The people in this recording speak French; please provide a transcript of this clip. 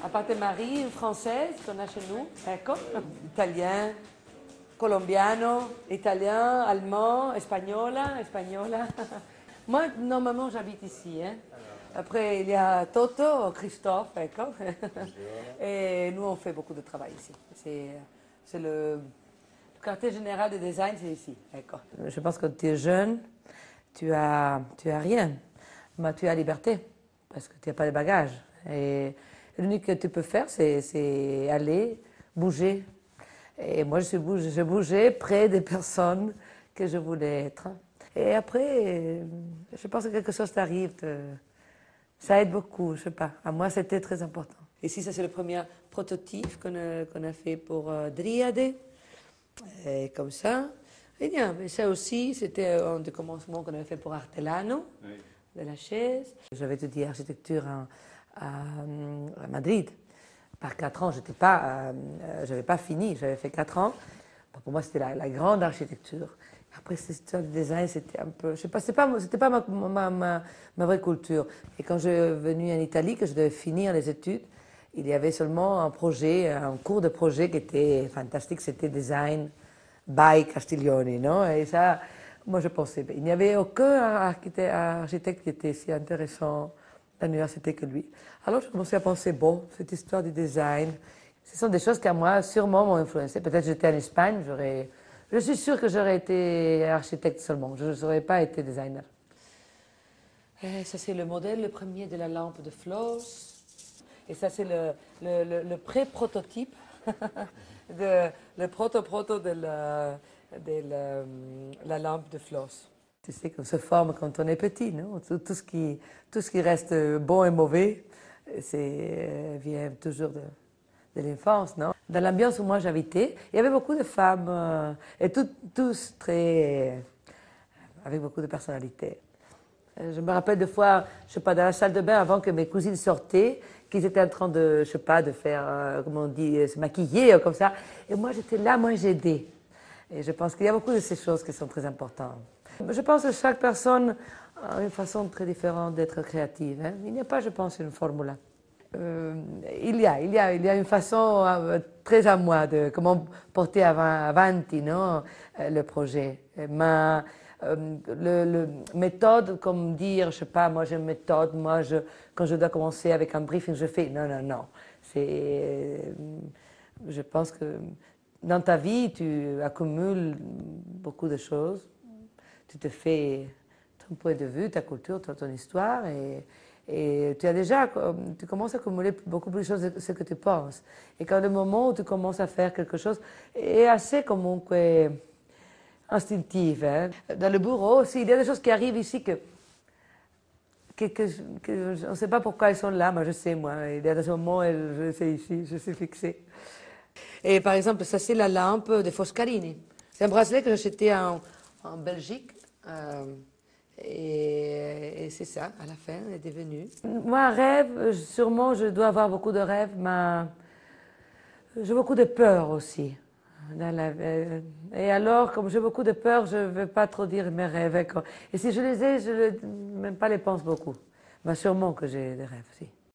À part tes maris, une française qu'on a chez nous, ecco, italien, colombiano, italien, allemand, espagnola. Moi, normalement, j'habite ici. Hein. Après, il y a Toto, Christophe, ecco. Et nous, on fait beaucoup de travail ici. C'est le quartier général de design, c'est ici. Ecco. Je pense que quand tu es jeune, tu as rien, mais tu as liberté, parce que tu n'as pas de bagages. Et l'unique que tu peux faire, c'est aller, bouger. Et moi, je bougeais près des personnes que je voulais être. Et après, je pense que quelque chose t'arrive, ça aide beaucoup, je sais pas. À moi, c'était très important. Et si ça, c'est le premier prototype qu'on a fait pour Driade, et comme ça. Et bien, mais ça aussi, c'était un des commencements qu'on avait fait pour Artelano, oui, de la chaise. J'avais étudié architecture à Madrid. Par 4 ans, je n'avais pas fini, j'avais fait 4 ans. Pour moi, c'était la grande architecture. Après, cette histoire de design, c'était un peu, je sais pas, c'était pas ma vraie culture. Et quand je suis venue en Italie, que je devais finir les études, il y avait seulement un cours de projet qui était fantastique, c'était design by Castiglioni, non? Et ça, moi, je pensais, il n'y avait aucun architecte qui était si intéressant à l'université que lui. Alors, je commençais à penser, bon, cette histoire du design, ce sont des choses qui, à moi, sûrement m'ont influencé. Peut-être j'étais en Espagne, je suis sûre que j'aurais été architecte seulement, je n'aurais pas été designer. Et ça, c'est le modèle, le premier de la lampe de Floss. Et ça, c'est le pré-prototype, le proto de la lampe de Floss. Tu sais qu'on se forme quand on est petit, non? Tout ce qui reste bon et mauvais, vient toujours de l'enfance, non? Dans l'ambiance où moi j'habitais, il y avait beaucoup de femmes, et tous avec beaucoup de personnalité. Je me rappelle des fois, je sais pas, dans la salle de bain, avant que mes cousines sortaient, qu'ils étaient en train de, je sais pas, de faire, comment on dit, se maquiller, comme ça. Et moi, j'étais là, moi, j'aidais. Et je pense qu'il y a beaucoup de ces choses qui sont très importantes. Je pense que chaque personne a une façon très différente d'être créative. Hein. Il n'y a pas, je pense, une formule. Il y a une façon très à moi de comment porter avanti, non, le projet. Mais le méthode, comme dire, je sais pas, moi j'ai une méthode, quand je dois commencer avec un briefing, je fais, non. Je pense que dans ta vie, tu accumules beaucoup de choses, tu te fais ton point de vue, ta culture, ton histoire, et tu commences à accumuler beaucoup plus de choses que ce que tu penses. Et quand le moment où tu commences à faire quelque chose est assez comunque instinctif. Hein. Dans le bureau aussi, il y a des choses qui arrivent ici que on ne sait pas pourquoi elles sont là, mais je sais, moi. Il y a des moments où je sais ici, je suis fixée. Et par exemple, ça c'est la lampe de Foscarini. C'est un bracelet que j'ai acheté en Belgique. Et c'est ça, à la fin, elle est devenue. Moi, un rêve, sûrement, je dois avoir beaucoup de rêves, mais j'ai beaucoup de peur aussi. Et alors, comme j'ai beaucoup de peur, je ne vais pas trop dire mes rêves. Et si je les ai, je ne même pas les pense beaucoup. Mais sûrement que j'ai des rêves, si.